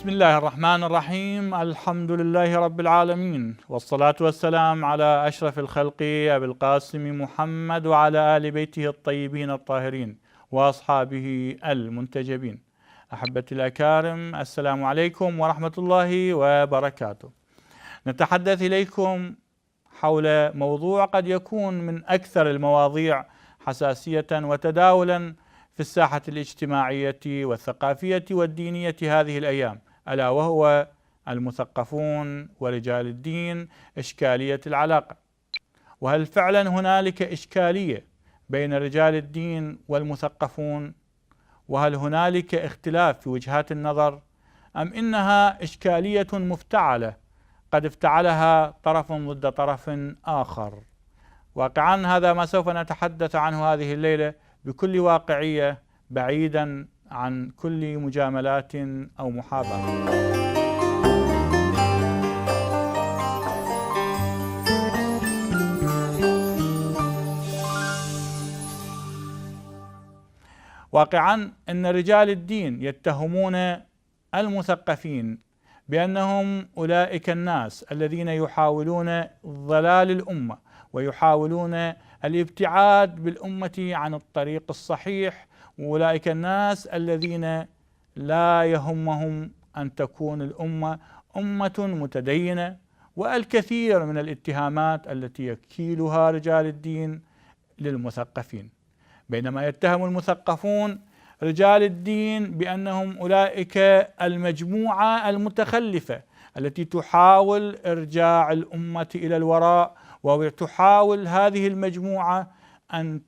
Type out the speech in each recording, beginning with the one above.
بسم الله الرحمن الرحيم. الحمد لله رب العالمين، والصلاة والسلام على أشرف الخلق أبي القاسم محمد وعلى آل بيته الطيبين الطاهرين وأصحابه المنتجبين. أحبتي الأكارم، السلام عليكم ورحمة الله وبركاته. نتحدث إليكم حول موضوع قد يكون من أكثر المواضيع حساسية وتداولا في الساحة الاجتماعية والثقافية والدينية هذه الأيام، ألا وهو المثقفون ورجال الدين، إشكالية العلاقة. وهل فعلا هنالك إشكالية بين رجال الدين والمثقفون؟ وهل هنالك اختلاف في وجهات النظر؟ أم إنها إشكالية مفتعلة قد افتعلها طرف ضد طرف آخر؟ واقعا هذا ما سوف نتحدث عنه هذه الليلة بكل واقعية، بعيدا عن كل مجاملات أو محاباة. واقعا أن رجال الدين يتهمون المثقفين بأنهم أولئك الناس الذين يحاولون ضلال الأمة ويحاولون الابتعاد بالأمة عن الطريق الصحيح، وأولئك الناس الذين لا يهمهم أن تكون الأمة أمة متدينة، والكثير من الاتهامات التي يكيلها رجال الدين للمثقفين. بينما يتهم المثقفون رجال الدين بأنهم أولئك المجموعة المتخلفة التي تحاول إرجاع الأمة إلى الوراء، وتحاول هذه المجموعة أن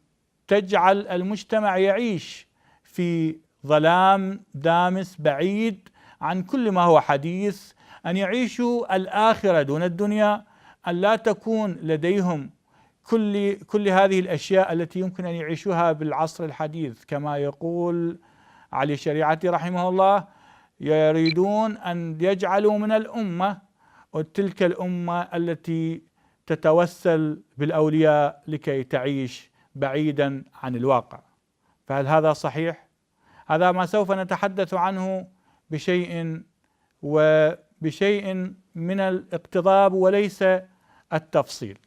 تجعل المجتمع يعيش في ظلام دامس بعيد عن كل ما هو حديث، أن يعيشوا الآخرة دون الدنيا، أن لا تكون لديهم كل هذه الأشياء التي يمكن أن يعيشوها بالعصر الحديث. كما يقول علي شريعتي رحمه الله: يريدون أن يجعلوا من الأمة تلك الأمة التي تتوسل بالأولياء لكي تعيش بعيدا عن الواقع. فهل هذا صحيح؟ هذا ما سوف نتحدث عنه بشيء من الاقتضاب وليس التفصيل.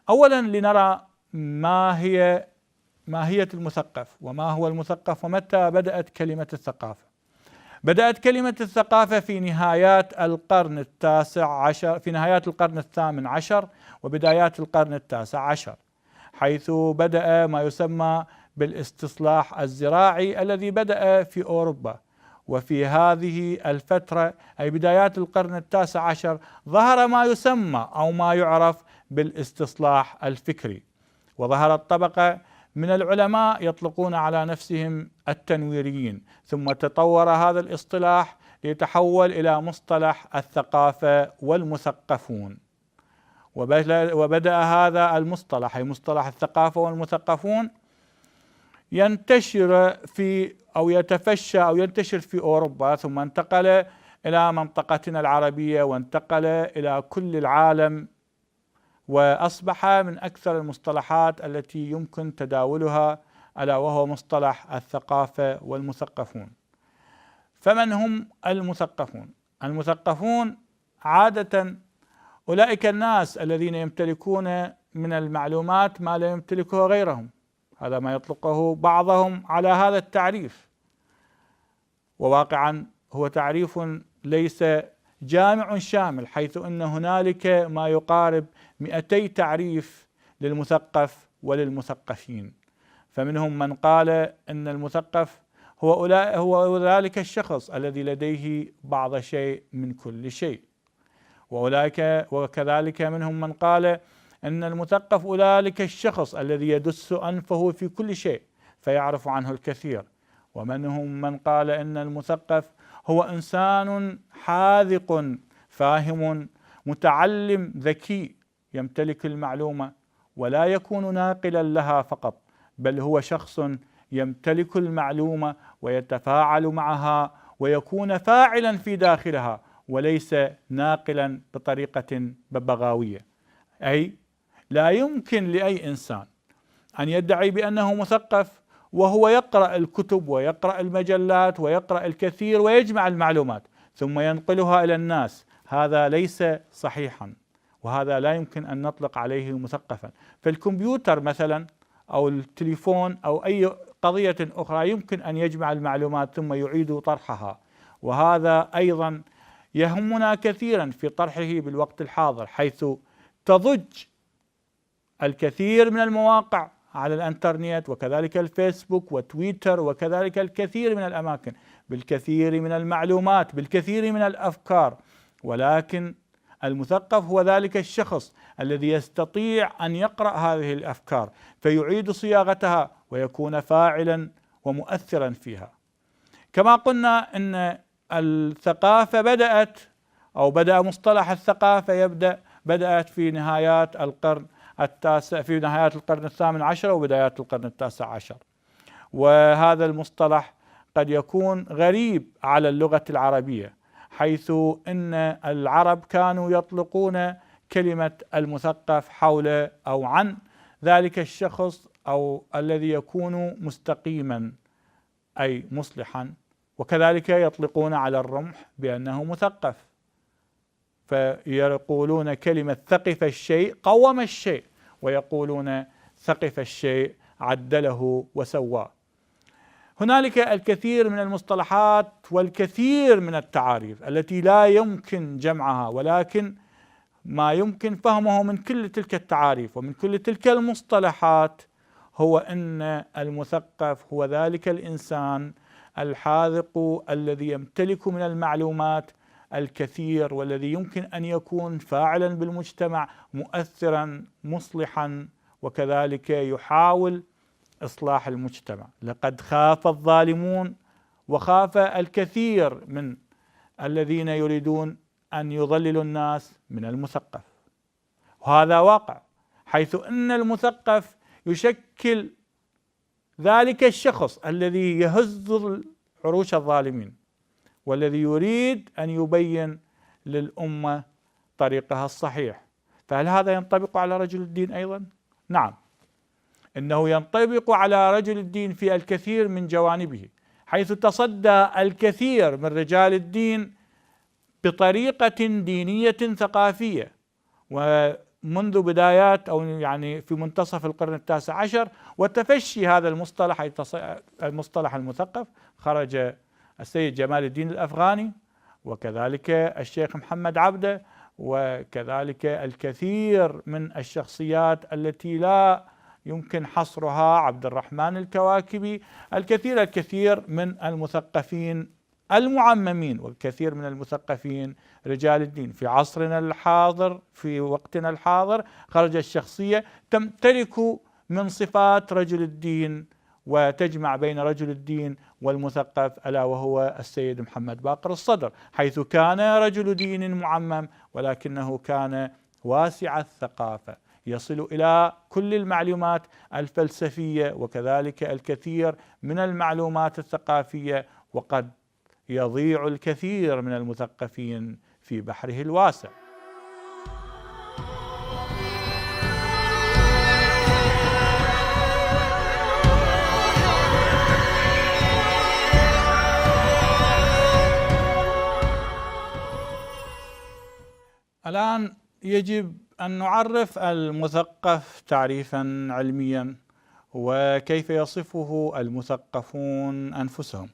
أولا لنرى ماهية المثقف، وما هو المثقف، ومتى بدأت كلمة الثقافة. بدأت كلمة الثقافة في نهايات القرن التاسع عشر، في نهايات القرن الثامن عشر وبدايات القرن التاسع عشر، حيث بدأ ما يسمى بالاستصلاح الزراعي الذي بدأ في أوروبا. وفي هذه الفترة أي بدايات القرن التاسع عشر ظهر ما يسمى أو ما يعرف بالاستصلاح الفكري، وظهرت طبقة من العلماء يطلقون على نفسهم التنويريين، ثم تطور هذا الاصطلاح ليتحول إلى مصطلح الثقافة والمثقفون. وبدأ هذا المصطلح أي مصطلح الثقافة والمثقفون ينتشر أو يتفشى أو ينتشر في أوروبا، ثم انتقل إلى منطقتنا العربية وانتقل إلى كل العالم، وأصبح من أكثر المصطلحات التي يمكن تداولها، ألا وهو مصطلح الثقافة والمثقفون. فمن هم المثقفون؟ المثقفون عادة أولئك الناس الذين يمتلكون من المعلومات ما لا يمتلكه غيرهم. هذا ما يطلقه بعضهم على هذا التعريف، وواقعا هو تعريف ليس جامع شامل، حيث أن هنالك ما يقارب 200 تعريف للمثقف وللمثقفين. فمنهم من قال أن المثقف هو ذلك الشخص الذي لديه بعض شيء من كل شيء، وكذلك منهم من قال أن المثقف أولئك الشخص الذي يدس أنفه في كل شيء فيعرف عنه الكثير. ومنهم من قال أن المثقف هو إنسان حاذق فاهم متعلم ذكي يمتلك المعلومة ولا يكون ناقلا لها فقط، بل هو شخص يمتلك المعلومة ويتفاعل معها ويكون فاعلا في داخلها وليس ناقلا بطريقة ببغاوية. أي لا يمكن لأي إنسان أن يدعي بأنه مثقف وهو يقرأ الكتب ويقرأ المجلات ويقرأ الكثير ويجمع المعلومات، ثم ينقلها إلى الناس، هذا ليس صحيحا، وهذا لا يمكن أن نطلق عليه مثقفا. فالكمبيوتر مثلا أو التليفون أو أي قضية أخرى يمكن أن يجمع المعلومات ثم يعيد طرحها، وهذا أيضا يهمنا كثيرا في طرحه بالوقت الحاضر، حيث تضج الكثير من المواقع على الانترنت وكذلك الفيسبوك وتويتر وكذلك الكثير من الأماكن بالكثير من المعلومات بالكثير من الأفكار، ولكن المثقف هو ذلك الشخص الذي يستطيع أن يقرأ هذه الأفكار فيعيد صياغتها ويكون فاعلا ومؤثرا فيها. كما قلنا أن الثقافة بدأ مصطلح الثقافة بدأت في نهايات القرن التاسع، في نهايات القرن الثامن عشر وبدايات القرن التاسع عشر، وهذا المصطلح قد يكون غريب على اللغة العربية، حيث أن العرب كانوا يطلقون كلمة المثقف حول أو عن ذلك الشخص أو الذي يكون مستقيما أي مصلحا، وكذلك يطلقون على الرمح بأنه مثقف، فيقولون كلمة ثقف الشيء قوم الشيء، ويقولون ثقف الشيء عدله وسواه. هنالك الكثير من المصطلحات والكثير من التعاريف التي لا يمكن جمعها، ولكن ما يمكن فهمه من كل تلك التعاريف ومن كل تلك المصطلحات هو أن المثقف هو ذلك الإنسان الحاذق الذي يمتلك من المعلومات الكثير، والذي يمكن أن يكون فاعلا بالمجتمع مؤثرا مصلحا، وكذلك يحاول إصلاح المجتمع. لقد خاف الظالمون وخاف الكثير من الذين يريدون أن يضللوا الناس من المثقف، وهذا واقع، حيث أن المثقف يشكل ذلك الشخص الذي يهز عروش الظالمين، والذي يريد أن يبين للأمة طريقها الصحيح. فهل هذا ينطبق على رجل الدين أيضا؟ نعم، إنه ينطبق على رجل الدين في الكثير من جوانبه، حيث تصدى الكثير من رجال الدين بطريقة دينية ثقافية، ومنذ بدايات أو يعني في منتصف القرن التاسع عشر وتفشي هذا المصطلح المصطلح المثقف، خرج السيد جمال الدين الأفغاني وكذلك الشيخ محمد عبده وكذلك الكثير من الشخصيات التي لا يمكن حصرها، عبد الرحمن الكواكبي، الكثير من المثقفين المعممين والكثير من المثقفين رجال الدين. في عصرنا الحاضر في وقتنا الحاضر خرج الشخصية تمتلك من صفات رجل الدين وتجمع بين رجل الدين والمثقف، ألا وهو السيد محمد باقر الصدر، حيث كان رجل دين معمم ولكنه كان واسع الثقافة، يصل إلى كل المعلومات الفلسفية وكذلك الكثير من المعلومات الثقافية، وقد يضيع الكثير من المثقفين في بحره الواسع. الآن يجب أن نعرف المثقف تعريفا علميا، وكيف يصفه المثقفون أنفسهم.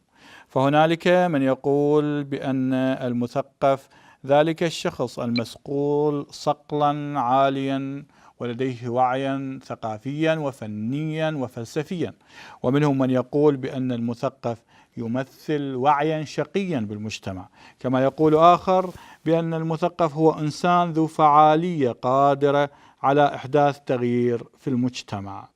فهنالك من يقول بأن المثقف ذلك الشخص المصقول صقلا عاليا ولديه وعيا ثقافيا وفنيا وفلسفيا، ومنهم من يقول بأن المثقف يمثل وعيا شقيا بالمجتمع، كما يقول آخر بأن المثقف هو إنسان ذو فعالية قادرة على إحداث تغيير في المجتمع.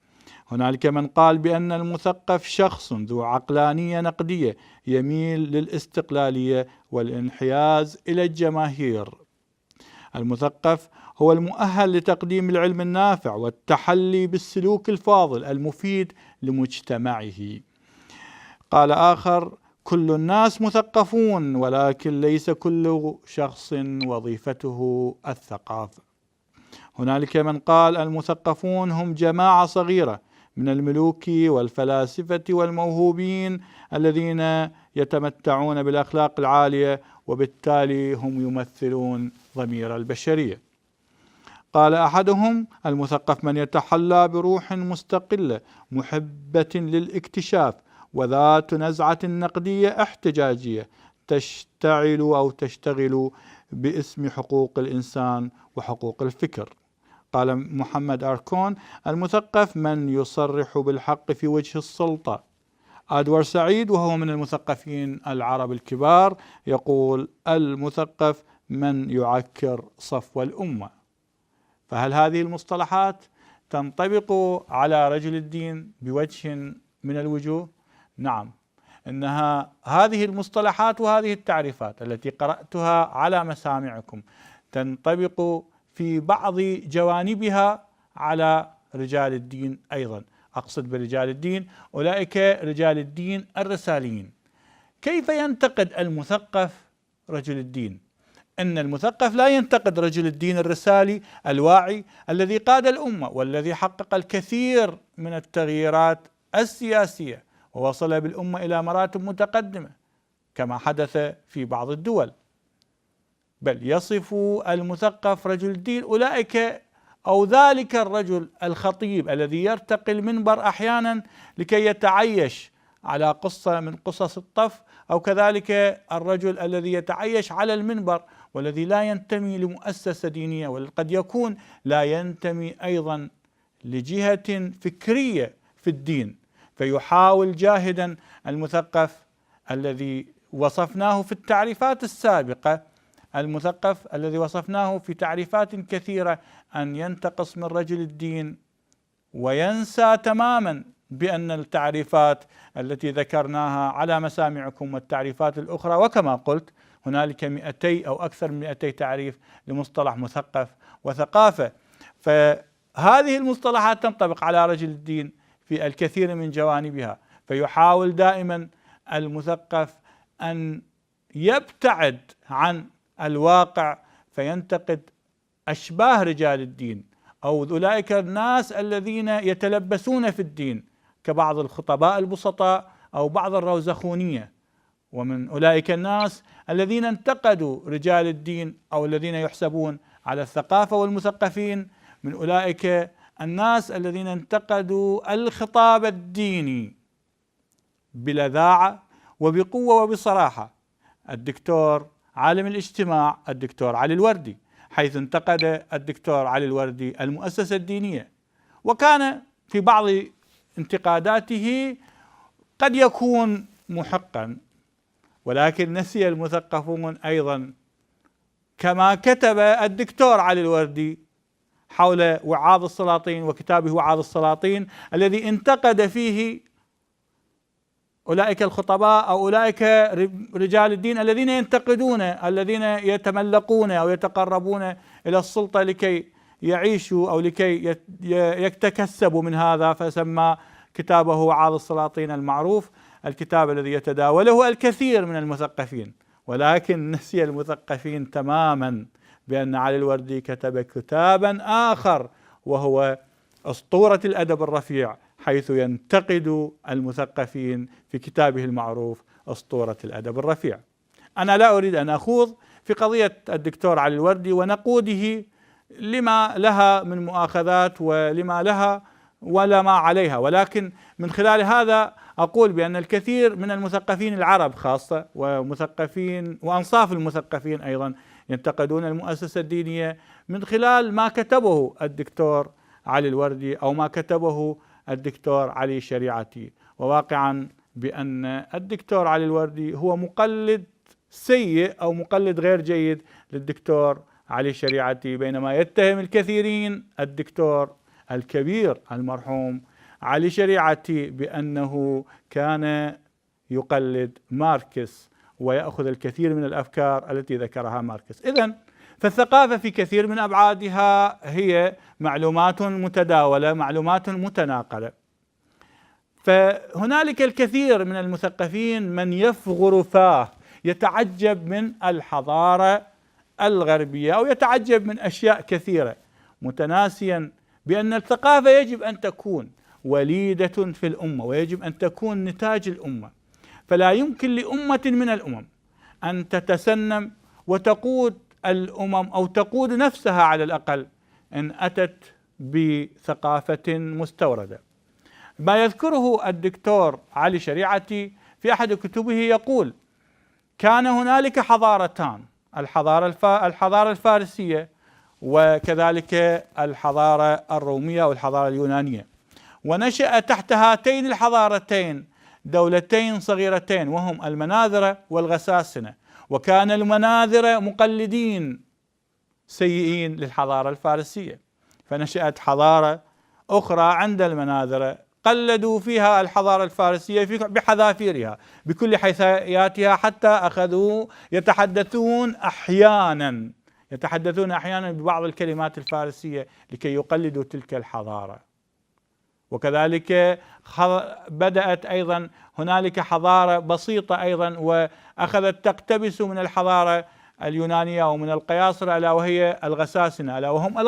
هنالك من قال بأن المثقف شخص ذو عقلانية نقدية يميل للاستقلالية والانحياز إلى الجماهير. المثقف هو المؤهل لتقديم العلم النافع والتحلي بالسلوك الفاضل المفيد لمجتمعه. قال آخر: كل الناس مثقفون ولكن ليس كل شخص وظيفته الثقافة. هنالك من قال المثقفون هم جماعة صغيرة من الملوك والفلاسفة والموهوبين الذين يتمتعون بالأخلاق العالية، وبالتالي هم يمثلون ضمير البشرية. قال أحدهم: المثقف من يتحلى بروح مستقلة محبة للاكتشاف وذات نزعة نقدية احتجاجية تشتعل أو تشتغل باسم حقوق الإنسان وحقوق الفكر. قال محمد أركون: المثقف من يصرح بالحق في وجه السلطة. أدوار سعيد وهو من المثقفين العرب الكبار يقول: المثقف من يعكر صفو الأمة. فهل هذه المصطلحات تنطبق على رجل الدين بوجه من الوجوه؟ نعم، إنها هذه المصطلحات وهذه التعريفات التي قرأتها على مسامعكم تنطبق في بعض جوانبها على رجال الدين أيضا. أقصد برجال الدين أولئك رجال الدين الرساليين. كيف ينتقد المثقف رجل الدين؟ إن المثقف لا ينتقد رجل الدين الرسالي الواعي الذي قاد الأمة والذي حقق الكثير من التغييرات السياسية ووصل بالأمة إلى مراتب متقدمة كما حدث في بعض الدول، بل يصف المثقف رجل الدين أولئك أو ذلك الرجل الخطيب الذي يرتقي المنبر أحيانا لكي يتعيش على قصة من قصص الطف، أو كذلك الرجل الذي يتعيش على المنبر والذي لا ينتمي لمؤسسة دينية، وقد يكون لا ينتمي أيضا لجهة فكرية في الدين، فيحاول جاهدا المثقف الذي وصفناه في التعريفات السابقة، المثقف الذي وصفناه في تعريفات كثيرة، أن ينتقص من رجل الدين وينسى تماما بأن التعريفات التي ذكرناها على مسامعكم والتعريفات الأخرى، وكما قلت هنالك 200 أو أكثر من 200 تعريف لمصطلح مثقف وثقافة، فهذه المصطلحات تنطبق على رجل الدين في الكثير من جوانبها. فيحاول دائما المثقف أن يبتعد عن الواقع فينتقد أشباه رجال الدين أو أولئك الناس الذين يتلبسون في الدين كبعض الخطباء البسطاء أو بعض الروزخونية. ومن أولئك الناس الذين انتقدوا رجال الدين أو الذين يحسبون على الثقافة والمثقفين من أولئك الناس الذين انتقدوا الخطاب الديني بلذاعة وبقوة وبصراحة. الدكتور عالم الاجتماع الدكتور علي الوردي، حيث انتقد الدكتور علي الوردي المؤسسة الدينية، وكان في بعض انتقاداته قد يكون محقا، ولكن نسي المثقفون أيضا كما كتب الدكتور علي الوردي حول وعاظ السلاطين وكتابه وعاظ السلاطين الذي انتقد فيه أولئك الخطباء أو أولئك رجال الدين الذين ينتقدون، الذين يتملقون أو يتقربون إلى السلطة لكي يعيشوا أو لكي يتكسبوا من هذا، فسمى كتابه وعاظ السلاطين المعروف الكتاب الذي يتداوله الكثير من المثقفين. ولكن نسي المثقفين تماما بأن علي الوردي كتب كتابا آخر وهو أسطورة الأدب الرفيع، حيث ينتقد المثقفين في كتابه المعروف أسطورة الأدب الرفيع. أنا لا أريد أن أخوض في قضية الدكتور علي الوردي ونقوده لما لها من مؤاخذات ولما لها ولا ما عليها، ولكن من خلال هذا أقول بأن الكثير من المثقفين العرب خاصة ومثقفين وأنصاف المثقفين أيضا ينتقدون المؤسسة الدينية من خلال ما كتبه الدكتور علي الوردي أو ما كتبه الدكتور علي شريعتي، وواقعا بأن الدكتور علي الوردي هو مقلد سيء أو مقلد غير جيد للدكتور علي شريعتي، بينما يتهم الكثيرين الدكتور الكبير المرحوم علي شريعتي بأنه كان يقلد ماركس ويأخذ الكثير من الأفكار التي ذكرها ماركس. إذن فالثقافة في كثير من أبعادها هي معلومات متداولة، معلومات متناقلة. فهنالك الكثير من المثقفين من يفغر فاه يتعجب من الحضارة الغربية أو يتعجب من أشياء كثيرة، متناسيا بأن الثقافة يجب أن تكون وليدة في الأمة ويجب أن تكون نتاج الأمة. فلا يمكن لأمة من الأمم أن تتسنم وتقود الأمم أو تقود نفسها على الأقل إن أتت بثقافة مستوردة. ما يذكره الدكتور علي شريعتي في أحد كتبه يقول: كان هنالك حضارتان، الحضارة الفارسية وكذلك الحضارة الرومية أو الحضارة اليونانية، ونشأ تحت هاتين الحضارتين دولتين صغيرتين وهم المناذرة والغساسنة، وكان المناذرة مقلدين سيئين للحضارة الفارسية، فنشأت حضارة أخرى عند المناذرة قلدوا فيها الحضارة الفارسية بحذافيرها بكل حيثياتها، حتى أخذوا يتحدثون أحيانا ببعض الكلمات الفارسية لكي يقلدوا تلك الحضارة. وكذلك بدأت أيضا هنالك حضارة بسيطة أيضا وأخذت تقتبس من الحضارة اليونانية ومن القياصرة، ألا وهي الغساسنة، ألا وهم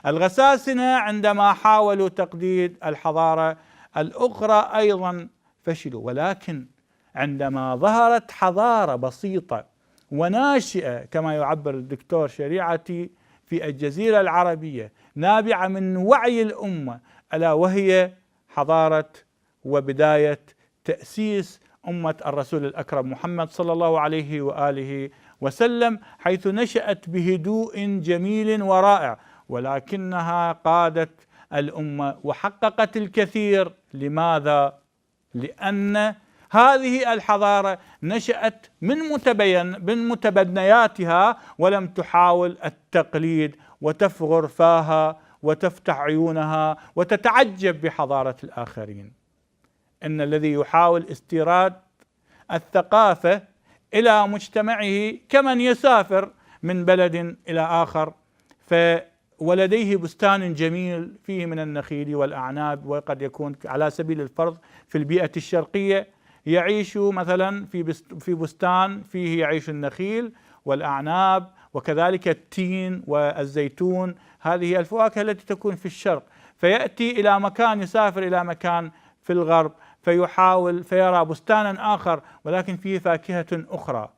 الغساسنة عندما حاولوا تقليد الحضارة الأخرى أيضا فشلوا. ولكن عندما ظهرت حضارة بسيطة وناشئة كما يعبر الدكتور شريعتي في الجزيرة العربية نابعة من وعي الأمة، ألا وهي حضارة وبداية تأسيس أمة الرسول الأكرم محمد صلى الله عليه وآله وسلم، حيث نشأت بهدوء جميل ورائع، ولكنها قادت الأمة وحققت الكثير. لماذا؟ لأن هذه الحضارة نشأت من متبنياتها ولم تحاول التقليد وتفغر فاها وتفتح عيونها وتتعجب بحضارة الآخرين. إن الذي يحاول استيراد الثقافة إلى مجتمعه كمن يسافر من بلد إلى آخر ولديه بستان جميل فيه من النخيل والأعناب، وقد يكون على سبيل الفرض في البيئة الشرقية يعيش مثلا في بستان فيه يعيش النخيل والأعناب وكذلك التين والزيتون، هذه الفواكه التي تكون في الشرق، فيأتي إلى مكان، يسافر إلى مكان في الغرب فيحاول فيرى بستانا آخر ولكن فيه فاكهة أخرى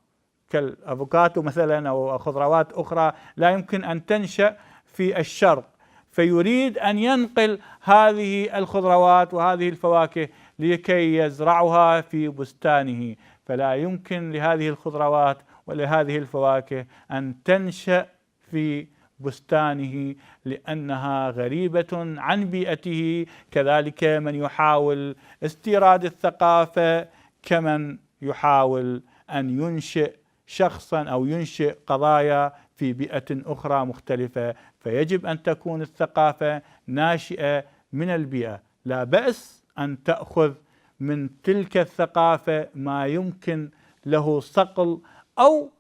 كالأفوكادو مثلا أو خضروات أخرى لا يمكن أن تنشأ في الشرق، فيريد أن ينقل هذه الخضروات وهذه الفواكه لكي يزرعها في بستانه، فلا يمكن لهذه الخضروات ولهذه الفواكه أن تنشأ في بستانه لأنها غريبة عن بيئته. كذلك من يحاول استيراد الثقافة كمن يحاول أن ينشئ شخصا أو ينشئ قضايا في بيئة أخرى مختلفة، فيجب أن تكون الثقافة ناشئة من البيئة. لا بأس أن تأخذ من تلك الثقافة ما يمكن له صقل أو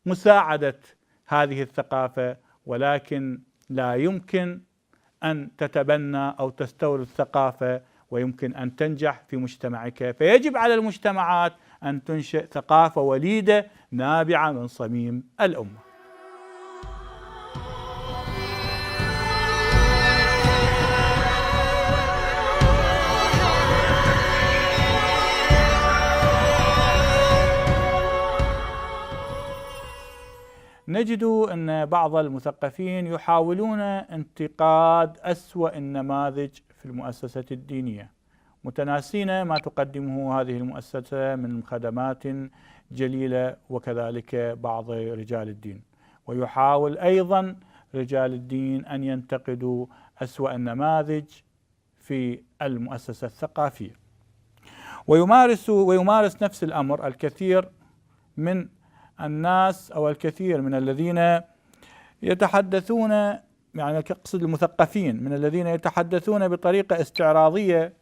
مساعدة هذه الثقافة، ولكن لا يمكن أن تتبنى أو تستورد ثقافة ويمكن أن تنجح في مجتمعك. فيجب على المجتمعات أن تنشئ ثقافة وليدة نابعة من صميم الأمة. نجد أن بعض المثقفين يحاولون انتقاد أسوأ النماذج في المؤسسة الدينية، متناسين ما تقدمه هذه المؤسسة من خدمات جليلة وكذلك بعض رجال الدين، ويحاول أيضا رجال الدين أن ينتقدوا أسوأ النماذج في المؤسسة الثقافية. ويمارس نفس الأمر الكثير من الناس أو الكثير من الذين يتحدثون، يعني أقصد المثقفين، من الذين يتحدثون بطريقة استعراضية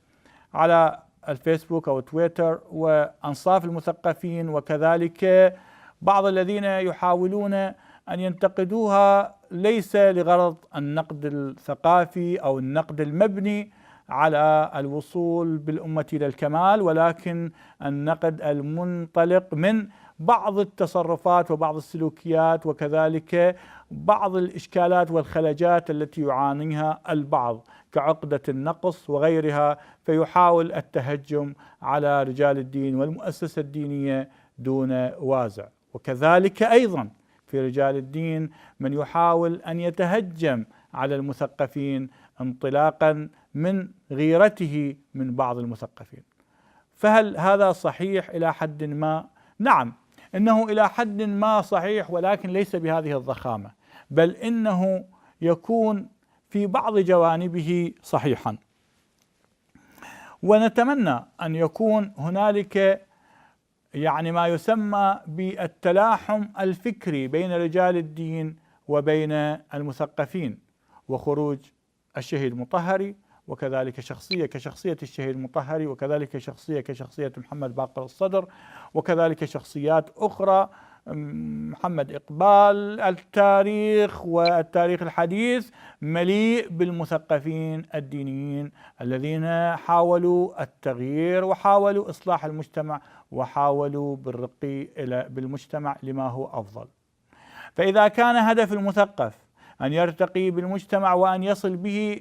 على الفيسبوك أو تويتر، وأنصاف المثقفين وكذلك بعض الذين يحاولون أن ينتقدوها ليس لغرض النقد الثقافي أو النقد المبني على الوصول بالأمة إلى الكمال، ولكن النقد المنطلق من بعض التصرفات وبعض السلوكيات، وكذلك بعض الإشكالات والخلجات التي يعانيها البعض كعقدة النقص وغيرها، فيحاول التهجم على رجال الدين والمؤسسة الدينية دون وازع. وكذلك أيضا في رجال الدين من يحاول أن يتهجم على المثقفين انطلاقا من غيرته من بعض المثقفين. فهل هذا صحيح إلى حد ما؟ نعم، إنه إلى حد ما صحيح، ولكن ليس بهذه الضخامة، بل إنه يكون في بعض جوانبه صحيحا. ونتمنى أن يكون هنالك ما يسمى بالتلاحم الفكري بين رجال الدين وبين المثقفين، وخروج الشهيد المطهري وكذلك شخصية كشخصية الشهيد المطهري، وكذلك شخصية كشخصية محمد باقر الصدر، وكذلك شخصيات أخرى، محمد إقبال. التاريخ والتاريخ الحديث مليء بالمثقفين الدينيين الذين حاولوا التغيير وحاولوا إصلاح المجتمع وحاولوا بالرقي بالمجتمع لما هو أفضل. فإذا كان هدف المثقف أن يرتقي بالمجتمع وأن يصل به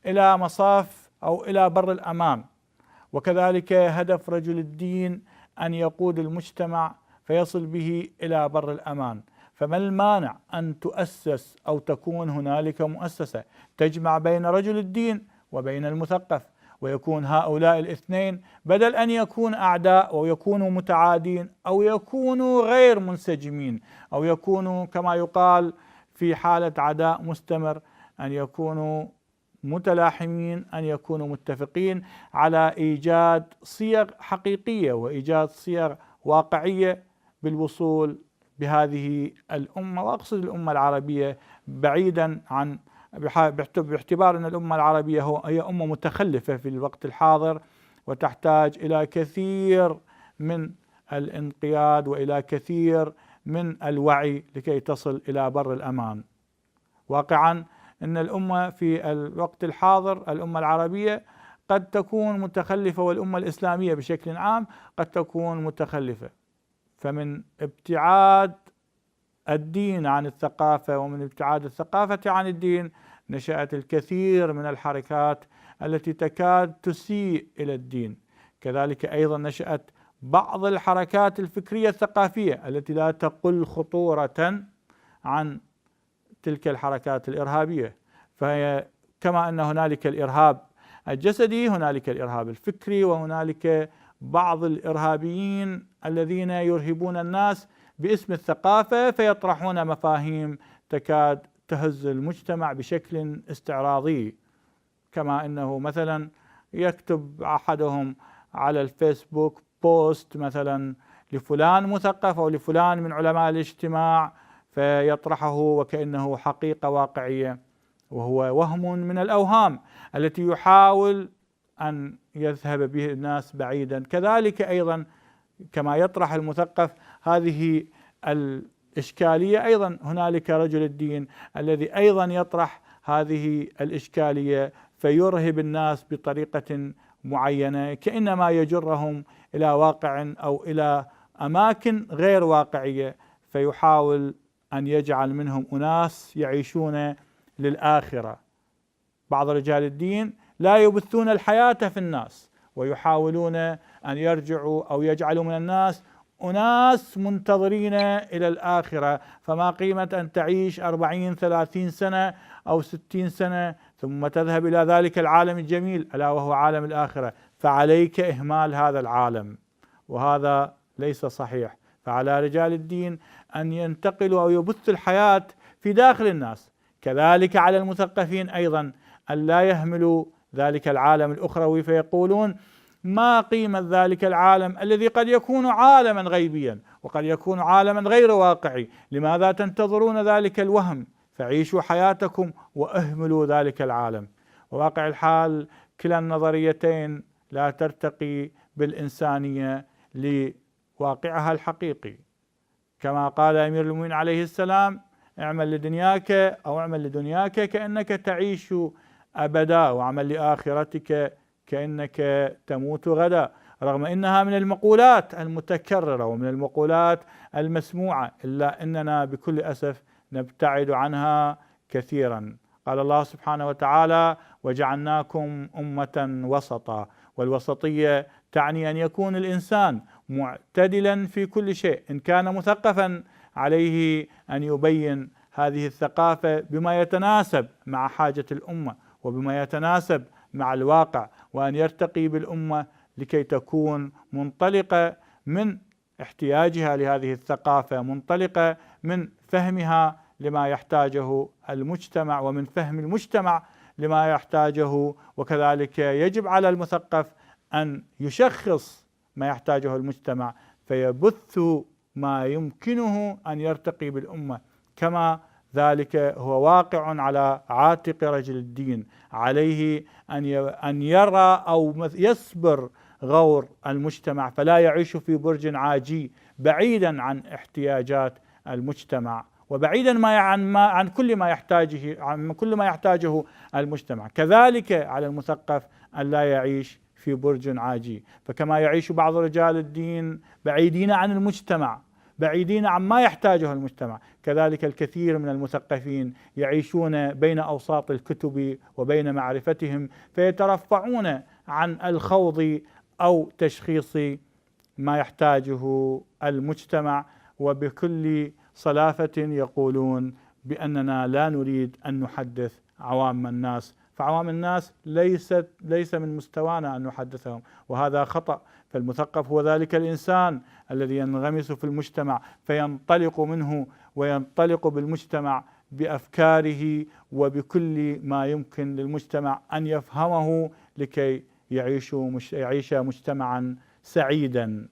إلى مصاف أو إلى بر الأمان، وكذلك هدف رجل الدين أن يقود المجتمع فيصل به إلى بر الأمان، فما المانع أن تؤسس أو تكون هنالك مؤسسة تجمع بين رجل الدين وبين المثقف، ويكون هؤلاء الاثنين بدل أن يكون أعداء أو يكونوا متعادين أو يكونوا غير منسجمين أو يكونوا كما يقال في حالة عداء مستمر، أن يكونوا متلاحمين، أن يكونوا متفقين على إيجاد صيغ حقيقية وإيجاد صيغ واقعية بالوصول بهذه الأمة، وأقصد الأمة العربية بعيدا عن باعتبار أن الأمة العربية هي أمة متخلفة في الوقت الحاضر وتحتاج إلى كثير من الانقياد وإلى كثير من الوعي لكي تصل إلى بر الأمان. واقعا أن الأمة في الوقت الحاضر الأمة العربية قد تكون متخلفة، والأمة الإسلامية بشكل عام قد تكون متخلفة، فمن ابتعاد الدين عن الثقافة ومن ابتعاد الثقافة عن الدين نشأت الكثير من الحركات التي تكاد تسيء إلى الدين. كذلك أيضا نشأت بعض الحركات الفكرية الثقافية التي لا تقل خطورة عن تلك الحركات الإرهابية. فهي كما أن هنالك الإرهاب الجسدي، هنالك الإرهاب الفكري، وهنالك بعض الإرهابيين الذين يرهبون الناس باسم الثقافة فيطرحون مفاهيم تكاد تهز المجتمع بشكل استعراضي، كما أنه مثلا يكتب أحدهم على الفيسبوك بوست مثلا لفلان مثقف أو لفلان من علماء الاجتماع فيطرحه وكأنه حقيقة واقعية، وهو وهم من الأوهام التي يحاول أن يذهب به الناس بعيدا. كذلك أيضا كما يطرح المثقف هذه الإشكالية، أيضا هنالك رجل الدين الذي أيضا يطرح هذه الإشكالية فيرهب الناس بطريقة معينة كأنما يجرهم إلى واقع أو إلى أماكن غير واقعية، فيحاول أن يجعل منهم أناس يعيشون للآخرة. بعض رجال الدين لا يبثون الحياة في الناس ويحاولون أن يرجعوا أو يجعلوا من الناس أناس منتظرين إلى الآخرة، فما قيمة أن تعيش 40-30 سنة أو 60 سنة ثم تذهب إلى ذلك العالم الجميل ألا وهو عالم الآخرة، فعليك إهمال هذا العالم، وهذا ليس صحيح. فعلى رجال الدين أن ينتقلوا أو يبثوا الحياة في داخل الناس. كذلك على المثقفين أيضا أن لا يهملوا ذلك العالم الأخروي فيقولون ما قيمة ذلك العالم الذي قد يكون عالما غيبيا وقد يكون عالما غير واقعي، لماذا تنتظرون ذلك الوهم؟ فعيشوا حياتكم وأهملوا ذلك العالم. وواقع الحال كلا النظريتين لا ترتقي بالإنسانية لواقعها الحقيقي، كما قال أمير المؤمنين عليه السلام: اعمل لدنياك أو اعمل لدنياك كأنك تعيش أبدا، واعمل لآخرتك كأنك تموت غدا. رغم أنها من المقولات المتكررة ومن المقولات المسموعة، إلا أننا بكل أسف نبتعد عنها كثيرا. قال الله سبحانه وتعالى: وجعلناكم أمة وسطا. والوسطية تعني أن يكون الإنسان معتدلا في كل شيء. إن كان مثقفا عليه أن يبين هذه الثقافة بما يتناسب مع حاجة الأمة وبما يتناسب مع الواقع، وأن يرتقي بالأمة لكي تكون منطلقة من احتياجها لهذه الثقافة، منطلقة من فهمها لما يحتاجه المجتمع ومن فهم المجتمع لما يحتاجه. وكذلك يجب على المثقف أن يشخص ما يحتاجه المجتمع فيبث ما يمكنه أن يرتقي بالأمة، كما ذلك هو واقع على عاتق رجل الدين. عليه أن يرى أو يصبر غور المجتمع، فلا يعيش في برج عاجي بعيدا عن احتياجات المجتمع وبعيدا عن كل ما يحتاجه المجتمع. كذلك على المثقف أن لا يعيش في برج عاجي، فكما يعيش بعض رجال الدين بعيدين عن المجتمع، بعيدين عما يحتاجه المجتمع، كذلك الكثير من المثقفين يعيشون بين أوساط الكتب وبين معرفتهم، فيترفعون عن الخوض أو تشخيص ما يحتاجه المجتمع، وبكل صلافة يقولون بأننا لا نريد أن نحدث عوام الناس، فعوام الناس ليس من مستوانا أن نحدثهم، وهذا خطأ. فالمثقف هو ذلك الإنسان الذي ينغمس في المجتمع فينطلق منه وينطلق بالمجتمع بأفكاره وبكل ما يمكن للمجتمع أن يفهمه لكي يعيش مجتمعا سعيدا.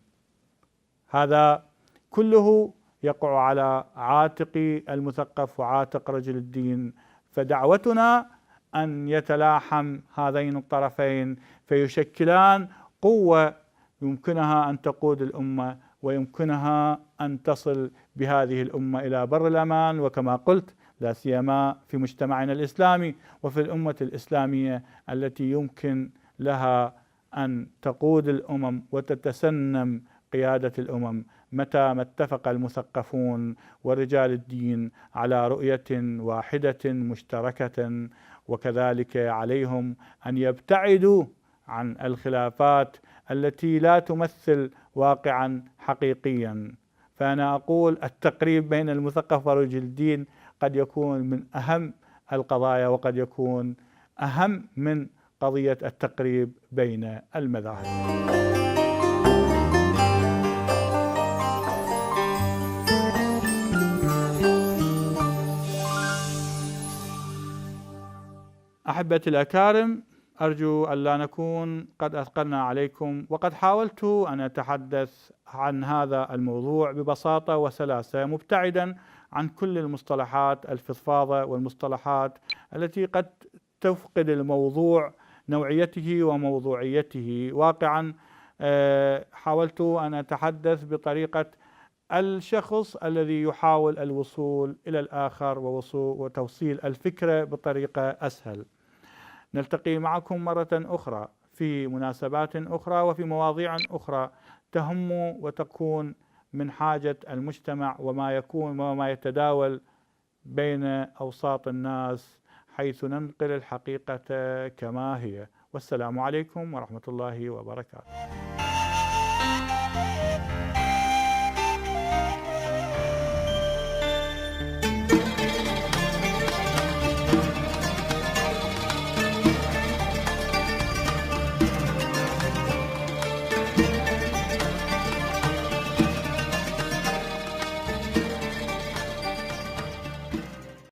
هذا كله يقع على عاتق المثقف وعاتق رجل الدين، فدعوتنا أن يتلاحم هذين الطرفين فيشكلان قوة يمكنها أن تقود الأمة ويمكنها أن تصل بهذه الأمة إلى بر الأمان. وكما قلت، لا سيما في مجتمعنا الإسلامي وفي الأمة الإسلامية التي يمكن لها أن تقود الأمم وتتسنم قيادة الأمم متى ما اتفق المثقفون ورجال الدين على رؤية واحدة مشتركة. وكذلك عليهم أن يبتعدوا عن الخلافات التي لا تمثل واقعا حقيقيا. فأنا أقول التقريب بين المثقف ورجل الدين قد يكون من أهم القضايا، وقد يكون أهم من قضية التقريب بين المذاهب. أحبتي الأكارم، أرجو أن لا نكون قد أثقلنا عليكم، وقد حاولت أن أتحدث عن هذا الموضوع ببساطة وسلاسة، مبتعدا عن كل المصطلحات الفضفاضة والمصطلحات التي قد تفقد الموضوع نوعيته وموضوعيته. واقعا حاولت أن أتحدث بطريقة الشخص الذي يحاول الوصول إلى الآخر وتوصيل الفكرة بطريقة أسهل. نلتقي معكم مرة أخرى في مناسبات أخرى وفي مواضيع أخرى تهم وتكون من حاجة المجتمع وما يتداول بين أوساط الناس، حيث ننقل الحقيقة كما هي. والسلام عليكم ورحمة الله وبركاته.